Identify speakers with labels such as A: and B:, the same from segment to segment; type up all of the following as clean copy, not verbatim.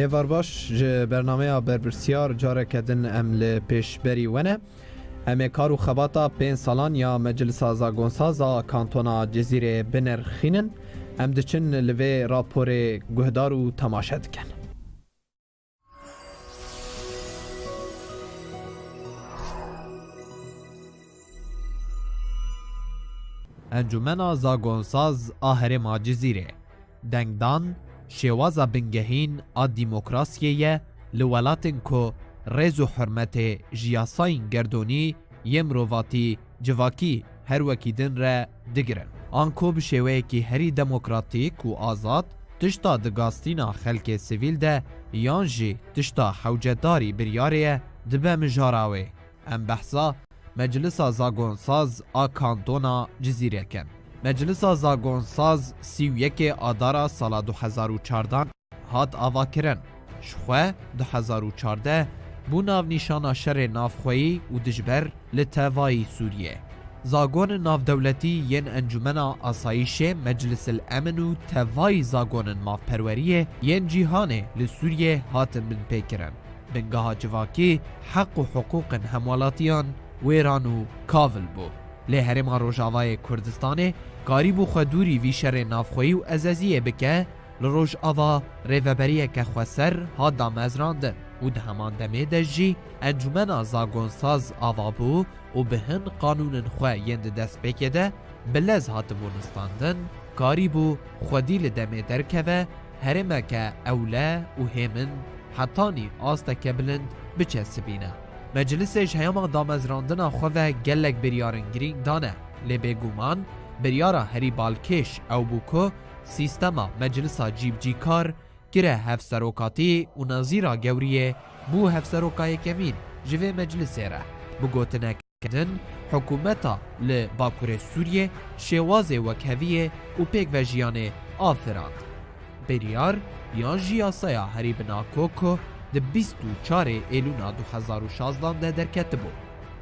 A: ایوار باش برنامه برپرسیار جاره کدن ام لپیش بری ونه ام کارو خباتا 5 سالان یا مجلس زاگونسازا کانتونا جزیره بنرخینن ام دچن لوی راپور گهدارو تماشا دکن. انجمن زاگونساز آهرما جزیره دنگدان شوازا بنگهین آ دیموکراسیه لولاتن کو رز و حرمت جیاساین گردونی یمرواتی جواکی هر وکیدن را دگرن. آنکو بشوه که هری دموکراتیک و آزاد تشتا دگاستینا خلک سیویل ده یانجی تشتا حوجداری بریاره دبه مجاراوه. ام بحثا مجلس زاگونساز آ کانتونا جزیره کن. مجلس زاگونساز 31 آدارا سال 2014 هات آوا کرن. شخوه 2014 بو ناو نیشانا شر نافخویی و دجبر لتوایی سوریه. زاگون ناو دولتی ین انجمنا آسایش مجلس الامن و توایی زاگون ماف پروریه ین جیهانه لسوریه هاتن من پیکرن. بنگاه جواکی حق و حقوق هموالاتیان ویرانو کاول بو. لی هرما روژاوای کردستانه قاریبو خودوری وی شر نافخویی و ازازیه بکه لروژ آوا ریوبریه که خواسر ها دامزراندن و ده همان دمه دجی انجمن زاگونساز آوا بو و به هن قانون خواه یند دست بکده بلز هاتبونستاندن قاریبو خودی لدمه درکوه هرمه که اوله و همن حتانی آسته کبلند بچه سبینه. مجلسش هیاما دامزراندن خواه گلک بریارن گرینگ دانه لی بگومان بریارا هری بالکش او بوکو سیستما مجلسا جیب جی کار گره هفسروکاتی و نظیرا گوریه بو هفسروکای کمین جوه مجلسه را بگوتنه کدن حکومتا لباکور سوریه شوازه وکهویه و پیک و جیانه آفراند. بریار یان جیاسایا هری بناکوکو ده 24 ایلونا 2016 ده درکت بو.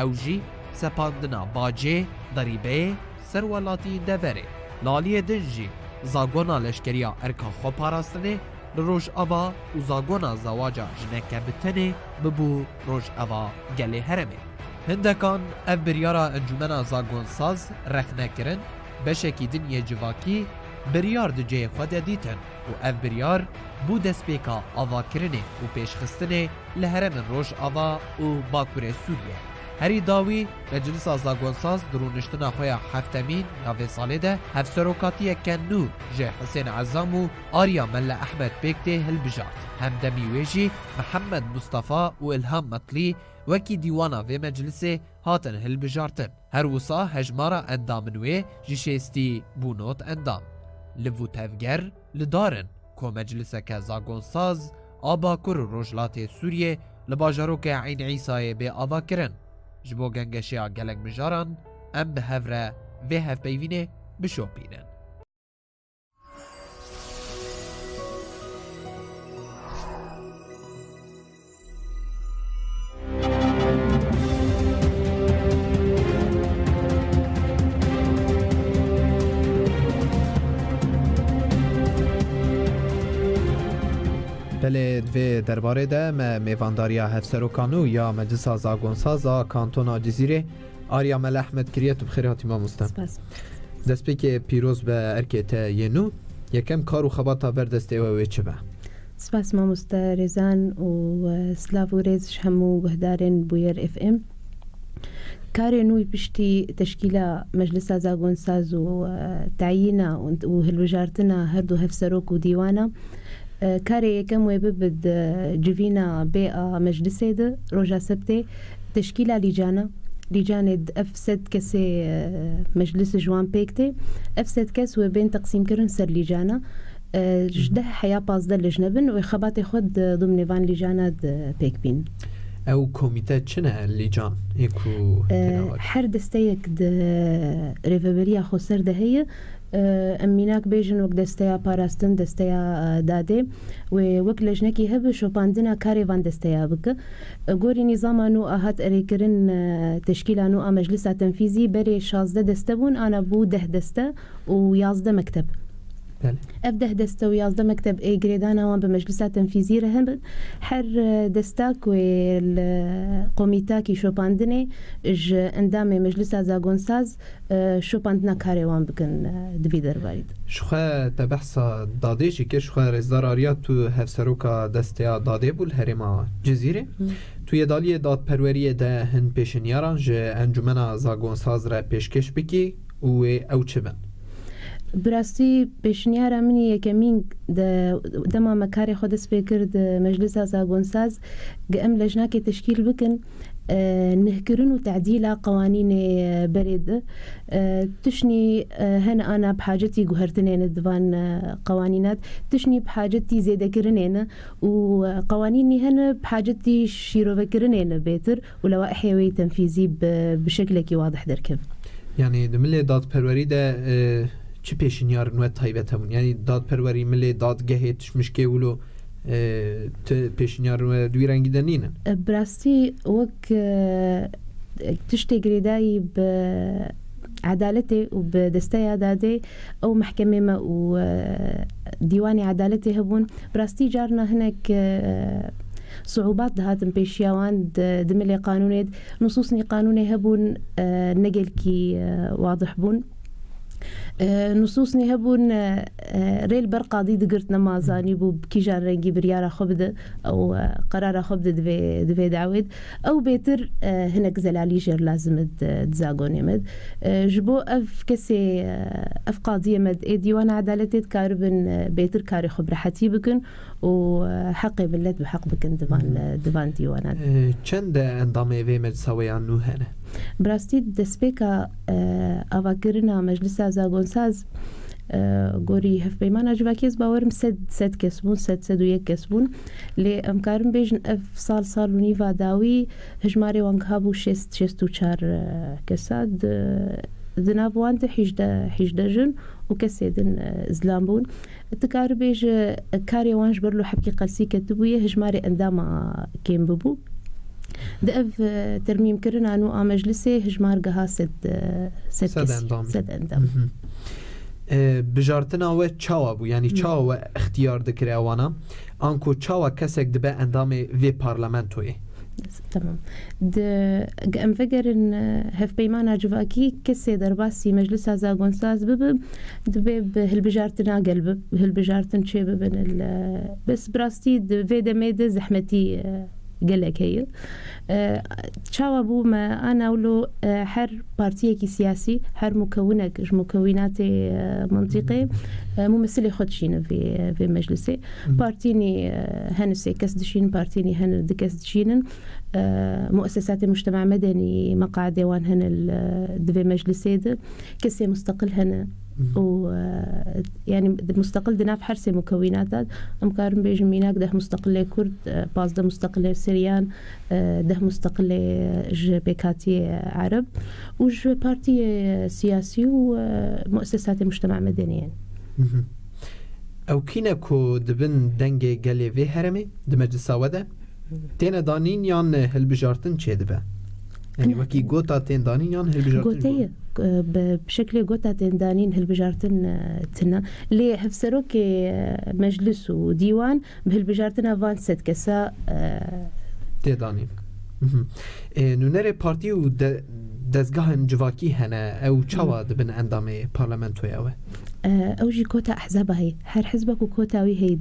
A: او جی سپاندنا باجه دریبه سروالاتی دوره. لالی دنجی زاگونا لشکریا ارکا خو پاراستنه لروش آوا و زاگونا زواجا جنکه بتنه ببو روش آوا گله هرمه. هندکان اف بریارا انجمنا زاگون ساز رخنه کرن بشکی دنیا جواکی بریار دجه خود دیتن و اف بریار بو دست پیکا آوا کرنه و پیشخستنه لهرم روش آوا و باکور سوریه. هری داوی مجلس زاگونساز درونشتنا خویا هفتمین نوی ساله ده هفسروکاتی کنو جه حسین عزام و آریا ملا احمد بیکته هل بجات. همدمی ویجی محمد مصطفى و الهام مطلی وکی دیوانا و مجلس هاتن هل بجارتن. هر وصا هجمارا اندامنوی جشستی بونوت اندام. لفو تفگر لدارن که مجلس که زاگونساز آبا کر روجلات سوریه لباجاروک عین عیسای به آبا کرن. جبو گنگشیا گلنگ مجاران ام به هفره و هف بیوینه بشوپینن. بله دوی درباره ده میوانداریا هفسروکانو یا مجلس زاگونسازا کانتونا جزیره آریا مل احمد کریت بخیر هاتی ما مستم دست بی که پیروز به ارکت ینو یکم کارو خباتا بردسته و چه به
B: سپاس ما مسترزان و سلاف و ریزش همو گهدارن بویر اف ام کار نوی پشتی تشکیل مجلس زاگونساز و تعیینا و هلوجارتنا هر دو هفسروک و دیوانا کاری یکم وی ببد جوینا بی مجلسه ده روژا سبته تشکیل لیجانه افسد کسی مجلس جوان پیکته افسد کس و بین تقسیم کرن سر لیجانه جده حیا پازده لجنبن و خبات خود ضمن وان لیجانه پیک بین
A: او کمیته چنه لیجان یکو
B: هر دسته یک ریفبریا خسر ده هی امیناک بیجن وک دسته پاراستن دسته داده و وک لجنکی هب شوپاندنا کاری وان دسته بک گوری نظامانو احد اریکرن تشکیلانو مجلس تنفیزی بری 16 دسته بون انا بو 10 دسته و 11 مکتب أبدأ دستا ويازده مكتب إيه جريدانا وان بمجلسات تنفيذية هم حر دستاك والقوميتاكي شوباندني ج اندامي مجلسة زاغونساز شوباندنا كاري وان بكن دفيدر باريد
C: شخوا تبحث داديشي که شخوا رزدار آریا تو هفسروکا دستیا داده بول هرما جزیره توی دالی داد پروریه ده هن پیشنیاران جه انجمنا زاغونساز را پیشکش بکی و او چه بن؟
B: براستی پیشنیارا منی یکمین دما مکاری خودس بکرد مجلس زاغونساز قام لجنه که تشکیل بکن نهكرن وتعديل قوانين بريد تشني هنا أنا بحاجتي جوهرتنين الدفان قوانينات تشني بحاجتي زيادة كرنين وقوانيني هنا بحاجتي شيرو فكرنين بيتر ولوائح يوي تنفيذي بشكل كي واضح دركب
C: يعني دملي داد پروری ده چی پیشنیار نوع تایبت همون یعنی داد پروری ملی داد گهیتش مشکه ولو پیشنیار دوی رنگی دنینن
B: براستی وک تشتی گریدایی بعدالته وبدستي عدادي أو محكمة ما وديواني عدالته هبون براستي جارنا هناك صعوبات دهاتن بيشيوان دملي قانوني نصوصني قانوني هبون نقل واضح بون نصوصني هبون ريل برقاضي دقرت نمازاني بو بكيجان رنجي بريارة خبدة أو قرارة خبدة دفي دعويد أو بيتر هناك زلالي جير لازم تزاقوني مد جبو أف كسي أف قاضية مد ديوان عدالتي تكاربن بيتر كاري خبرة حتي بكن وحقي بلد بحق بكن ديوان ديوانات
C: چند اندامي في مجلساوي عنو هنه
B: براستی دسپیکا آواکرنا مجلس زاغونساز گوری هف پیمان جواکیز باورم سد کسبون سد و یک کسبون لی امکارم بیشن اف سال و نیفا داوی هجماری وانگهابو شست و چار کساد دنابوانت حیجده جن و کسی دن ازلام بون تکار بیش کاری وانش برلو حبکی قلسی کتبویه هجماری انداما کیم ببو دأف ترميم كرنا نوع مجلسي هجمار قها سد اندام
C: بجارتنا و چاوا بو يعني چاوا اختيار دكري اوانا انكو چاوا كسك دبا اندامي في پارلمنتوي
B: تمام قام فكر ان هف بيمانا جواكي كسي درباسي مجلس زاغونساز دبي هالبجارتنا قلب هالبجارتن شي ببن بس براستي في دميد زحمتي قال لك هي تشاوا بو ما انا ولو حر بارتيكي سياسي حر مكونات منطقي ممثلي خدشين في مجلسي بارتيني هنسي كسدشين بارتيني هن دكسدشين مؤسسات المجتمع المدني مقاعد ديوان هن في مجلسي كسي مستقل هنا و يعني مستقل دناف حرسي مكونات أمكارم بيجميناك ده مستقل كرد باز ده مستقل سريان ده مستقل بيكاتي عرب وج بارتي سياسي ومؤسسات المجتمع المدني
C: أو كيناكو دبن دنجي قالي في هرمي دمجلسا وده تينا دانين يان هالبجارتن چه دبا يعني وكي قوتا تين دانين يان هالبجارتن
B: قوتاية بشكل قوتا تين دانين هالبجارتن تنا ليه هفسروك مجلس وديوان بهالبجارتن افان ست كسا
C: تي دانين نونري بارتي و دزگاه جواكي هنا او چاوا دبن اندامي پارلمنتوي اوه
B: اوجي كوتا احزاب هي هر حزبك وكوتاوي هي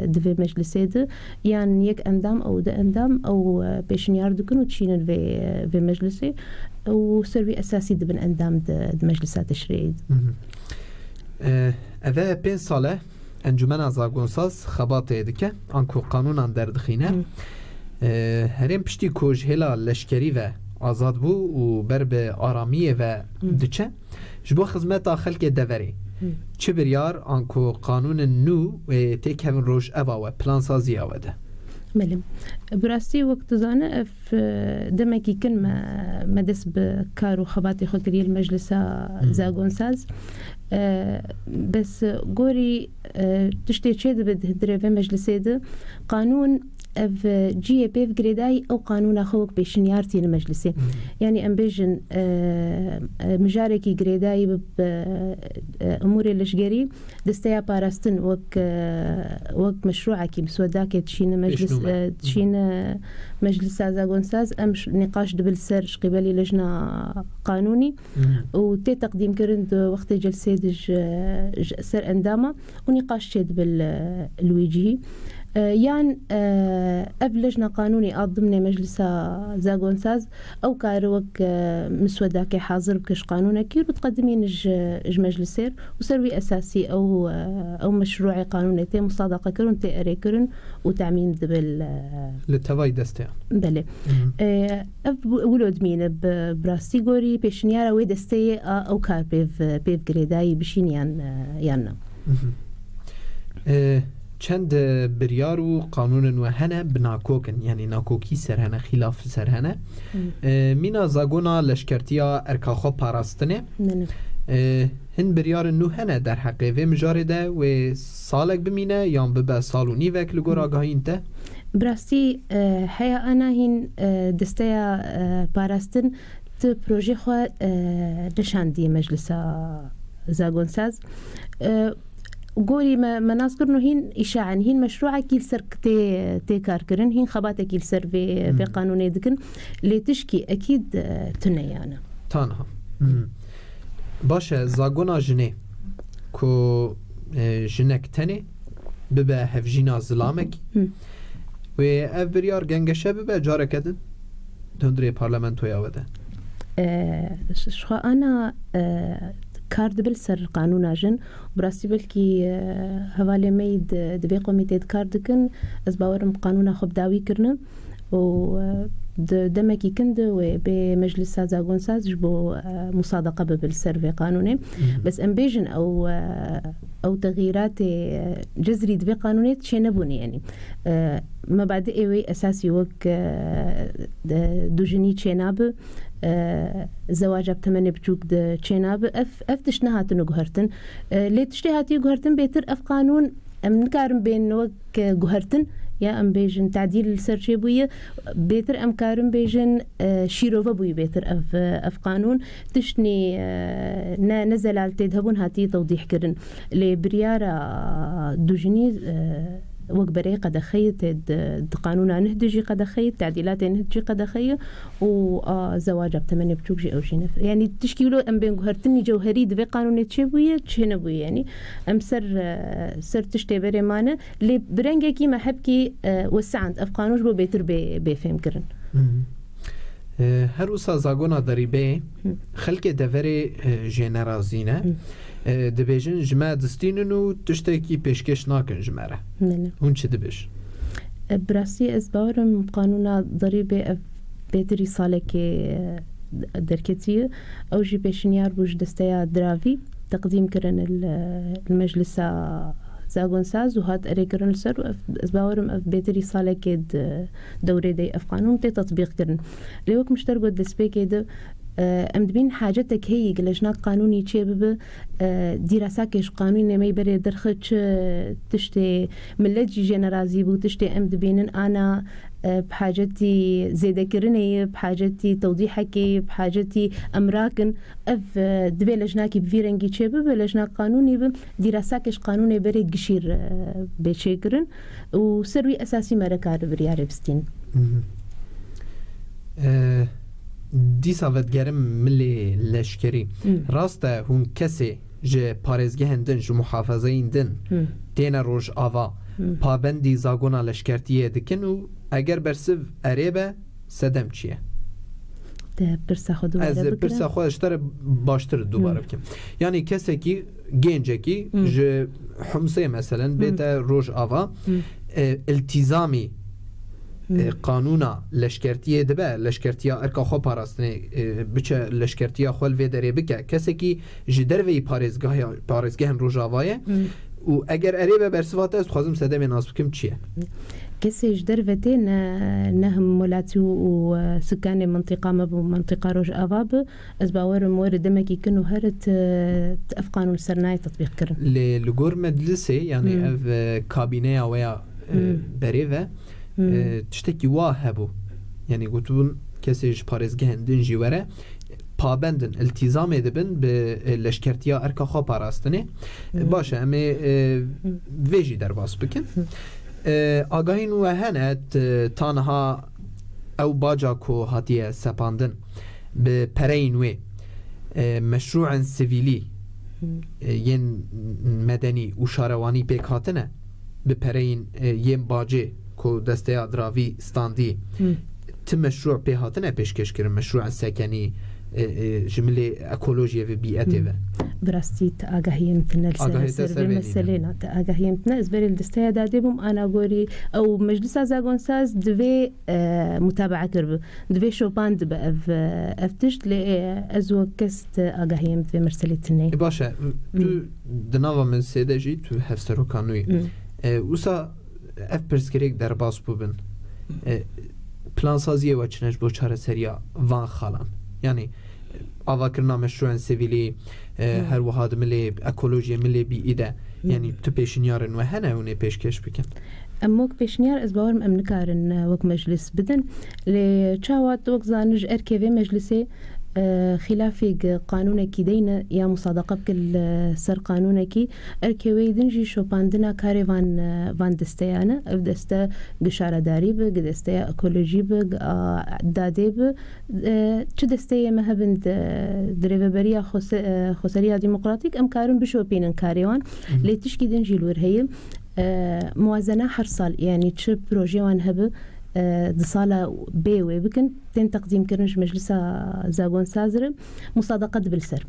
B: دفي مجلسي ده يعني يك اندام او ده اندام او بيشنيار دكن وتشين في مجلسي وسروي اساسي دبن اندام ده مجلسات الشرعي
C: اذا بين صالح انجمن زاغونساز خبات دكه انكو قانون دردخينه هرم پشتی کوج هلا لشکری و آزاد بو و بر به آرامیه و دچه جبو خدمت خلق دوری چه بریار آنکو قانون نو و تک همین روش اوا و پلان سازی آوده
B: ملم براستی وقت زانه اف دمکی کن ما دس بکارو خباتی خود کری المجلس زاغونساز بس گوری تشتی چه ده بده دره و مجلسه ده قانون اف جي بي في جريداي او قانون خوك بشنيارتي المجلسي يعني ام بيجن مجاركي جريداي بامور الاشجري دستيا باراستن وك مشروعك بسوداك تشين مجلس تشين مجلس زاغونساز ام نقاش دبل سر قبلي لجنه قانوني وتي تقديم كرند وقت جلسه سر اندامه ونقاش شد بالويجي يعني لجنة قانوني ضمن مجلس زاغونساز أو كاروك مسوداك حاضر بكش قانون كير وتقدمين مجلسير وسروي أساسي أو مشروع قانوني تي مصادقة كرن تي أري كرن وتعميم دبل
C: للتواي دستيان
B: بله ولود مين براستيغوري بيشنيارا ويدستي أو كار بيف جريداي بشين يانا
C: چند بریار و قانون و هنه بناکوکن یعنی ناکوکی سر هنه خلاف سر هنه مینا زاگونا لشکرتیا ارکاخو پاراستنه هن بریار نو هنه در حقه و مجاره ده و سالک بمینه یا ببه سالو نیوک لگور آگاهین ته
B: براستی حیا انا هین دستیا پاراستن ت پروژه خو نشاندی مجلس زاگونساز قولي ما نذكر إنه هين إشاعة هين مشروع كيل سر تكار كرن هين خباتة كيل سر في قانون يدكن اللي تشكي أكيد تنيانا
C: تانها باشا زاغونا جنة كو جنك تاني ببا هفجينا ظلامك و أفبريار جنگشه ببا جارة كدن تندري بارلمانتو ياوده
B: شخوا أنا كارد بالسر قانون جن براسي بلكي هوالي ميد دبي قوميتي كاردكن از باورم قانون خب داوي كرنا و دمكي كند وبمجلس زاغونساز جبو مصادقة بالسر في قانوني بس امبيجن او تغييرات جذري دبي قانوني تشينبوني يعني ما بعد ايوي اساسي وك دوجني تشيناب زواج بتمنى بتشوك د تشيناب اف تشنهات نغهرتن لي تشتهاتي غهرتن بيتر اف قانون من كارم بين وك غهرتن يا ام بيجن تعديل سرشي بويه بيتر ام كارم بيجن شيروفا بوي بيتر اف قانون تشني نزل على تذهبون هاتي توضيح كرن لبريارة دوجني وق بريقة دخيت قانونا نهدجي قد خيت تعديلات نهدجي قد خي وزواج بتمنى بتوجي أو شيء يعني تشكيله أم بين جهرتني جوهري دفي قانون تشبوية تشينبوية يعني أم سر تشتبري معنا اللي برنجة كي ما حبكي وسعند أف قانوش بو بيتر بفهم كرن
C: هروسا زاغونا دريبه خلق دفري جنرازينه دبیجن جمع دستینن و تشتکی پیشکش ناکن جمعه هون چه دبیش؟
B: براسي از باورم قانونا ضريبه بيتري صالك دركتي او جي بيشنيار بوج دستيا درافي تقديم كرن المجلس زاغونساز وهات اريكرن السر از باورم اف بيتري صالك دوري دي اف قانون تي تطبيق كرن ليوك مشترقو دسبيكي ام دبين حاجتك هي لجنة قانوني تشبب دراساكش قانوني ما يبري درخش تشتي ملجي جنرازي بو تشتي ام دبين انا بحاجتي زيادة كرنية بحاجتي توضيحكي بحاجتي امراكن اف دبي لجناكي بفيرنجي تشبب لجنة قانوني دراساكش قانوني بري قشير بشكرن وسروي اساسي مركار برياري بستين
C: دیسا ودگرم ملی لشکری راسته هون کسی جه پارزگه هندن جو محافظه ایندن دین روش آوا پابندی زاگونا لشکرتیه دکن و اگر برسو عریبه سدم چیه؟
B: ده برسا خود دوباره
C: بکرم؟ از برسا خودش داره باشتر دوباره بکم یعنی کسی که گنجه که جه حمسه مثلا بیده روش آوا التزامی قانونا لشکرتیه دبه لشکرتیا ارکا خو پاراستنه بچه لشکرتیا خو الویدره بکه کسی که جدر وی پارزگاه هم روژاوایه و اگر عریبه برسواته است خوازم سدم ناس بکم چیه؟
B: کسی جدر ویده نهم مولاتي وسكان منطقة مبو منطقة روج أفاب از باور مورد دمكي كنو هرت اف قانون سرناي تطبيق كرن
C: لغور مجلسي يعني اف كابينه ويا بريفه تشتكي واهبو يعني قلتون كسيج باريزگهن دنجي وره پابندن التزام دبن به لشکرتیا ارکا خواه پاراستنه باشه اما ویجی در باس بکن آگاهین و هنت تانها او باجا کو هاتیه سپاندن به پرینوی مشروع سیویلی ین مدنی و شاروانی پیک هاتنه به پرین ین باجه کو دسته ادراوی ستاندی تم مشروع پی هاتنه پیشکش کرن مشروع سکنی جمله اکولوژی و بیئتی و
B: براستی آگاهی متنال سر مسئله آگاهی متنال از بری دسته داده بوم آنا گوری او مجلس زاگون ساز دوی متابعه کرد دوی شوپاند به افتشت ل ازو کست آگاهی مت مسئله تنی
C: باشه تو دنوا من سیدجی تو هفسرو کانوی وسا اف پرسکریک در باس بودن پلان سازی و چنش با چهار سریا وان خالم يعني أذكرنا مشروع سيفيلي هر واحد ملي أكولوجيا ملي بيئة يعني تبيشنيار وهنا وني بيشكش بكن
B: أموك بيشنيار إزبار مأمنكارن وك مجلس بدن لشاوات وك زانج أركيفي مجلسي خلافي قانونكي دينا يا مصادقة بكل سر قانونكي أركيوي دنجي شوباندنا كاري فان دستيانا أف دستا قشارة داري بق دستا أكولوجي بق دادي بق چه دستيا مهبند دريفبريا خسرية ديمقراطيك أم كارن بشوبين كاريوان ليتشكي دنجي الورهي موازنة حرصال يعني چه بروجي وان هبه دصالة بيوي بكن تين تقديم كرنج مجلس زاغون سازر مصادقة بالسر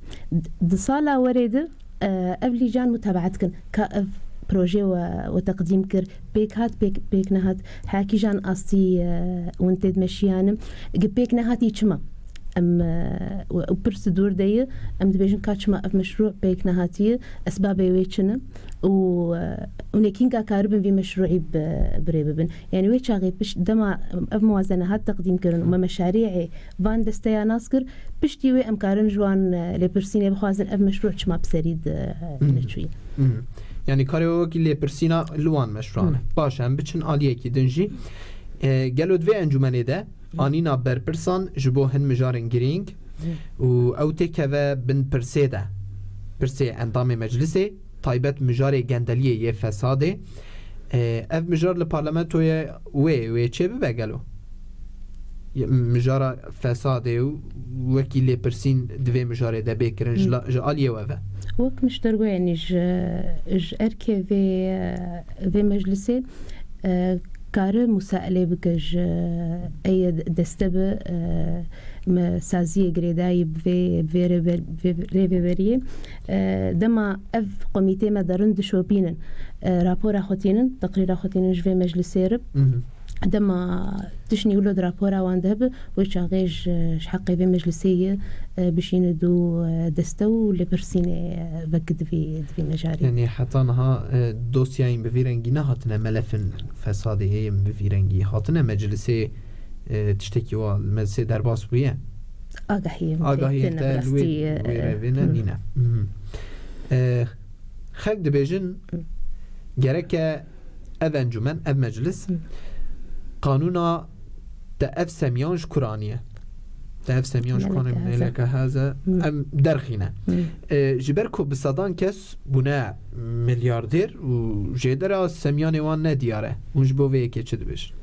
B: دصالة وريد أبلي جان متابعتكن كأف بروجي وتقديم كر بيك هات بيك نهات حاكي جان أصي وانتد مشيانم بيك نهات يتشما أم وبرسدور دي أم دبيجن كاتشما أف مشروع بيك نهاتي أسباب يويتشنا ونكينكا كاربن في مشروعي بريبن يعني ويش غير بش دما أف موازنة تقديم كرن وما مشاريعي فان دستيا ناسكر بشتي وي أم كارن جوان لبرسيني بخوازن أف مشروع شما بسريد نشوي
C: يعني كاريوكي لبرسينا لوان مشروعنا باش هم بچن آليه كي دنجي قالوا دوي انجماني ده آنينا برپرسان جبو هن مجارن گرینگ و او تکوه بن پرسیده پرسی اندام مجلسه طایبت مجار گندلیه یه فساده اف مجار لپارلمنتوی وی چه ببگلو مجار فساده و وکی لی پرسین دوی مجاره ده بکرن جالیه وفه
B: وك مشترقو يعني ج اركي في مجلسي كار مسائله بكج اي دستب مسازيه غريداي في ريفيري دما اف كوميتي مدارند شوبينن رابور خوتينن تقرير خوتينن في مجلسير دما تشني ولد رابورا واندهب وشاغيج حقي في مجلسية بشين دو دستو لبرسيني بكد في مجاري
C: يعني حطانها دوسياين بفيرنجي نهاتنا ملفن فسادي بفيرنجي هاتنا مجلسي تشتكي والمجلسي درباس بيه آگاهی تلوی ویرنا نینا خلق دبیجن گرک اف انجمن اف مجلس قانونا تأف سميانش كورانية تأف سميانش كورانية لك هذا أم درخينة جبركو بصدان كس بنا ملياردير وجدرا سمياني وان ندياره ونجبو ويكي چه دبش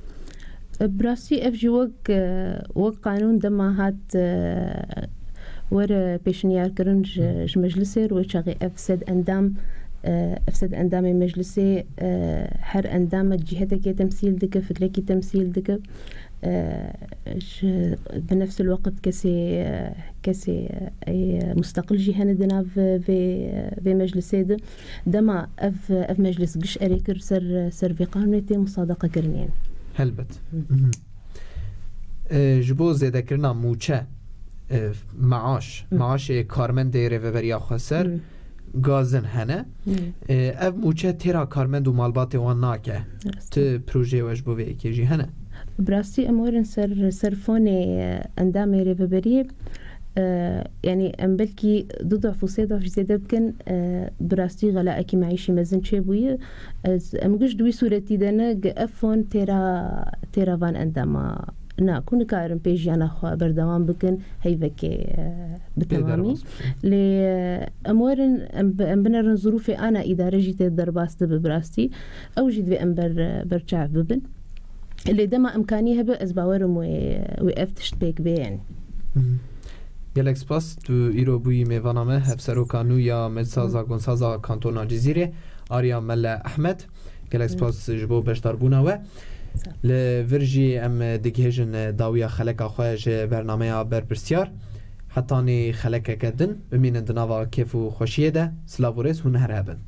B: براسي اف جي وق قانون دما هات ور بيشنيار كرنج مجلسير وشاغي افسد اندام مجلسي هر اندام جهتك تمثيل دك فكرك تمثيل دك بنفس الوقت كسي اي مستقل جهه دنا في مجلسي دما اف مجلس قش اريكر سر في قانونتي مصادقه كرنين
C: هلبت جبو زيادة كرنا موچه معاش كارمن دي ريفيريا خسر غازن هنه اف موچه تيرا كارمن دو مالبات وان ناكه ت بروجي وجبو في اكيجي هنه
B: براستي امورن سر فوني اندام ريفيريا يعني ام بلكي ضعف وصيدة في زيادة بكن براستي غلاء كي معيشي مزن شبوية ام جوش دوي صورتي دانا افون تيرا فان عندما نا كون كارم بيجي انا خو بردوام بكن هيفكي بتمامي لي امورن ام بنرن ظروفي انا اذا رجيت الدرباست ببراستي او جيت بي ام برجع ببن اللي دما امكانيه باز باورم وقفتشت بيك بي يعني
C: گلک سپاس تو ایرو بوی میوانامه هفسرو کانو یا مدسازا گونسازا کانتونا جزیره آریا ملا احمد گلک سپاس جبو بشتر بونا و لورجی ام دگهجن داویا خلقا خواهج برنامه بر برسیار حتانی خلقه کدن بمینن دناوا کیف و خوشیه ده سلاوریس هون هر هبن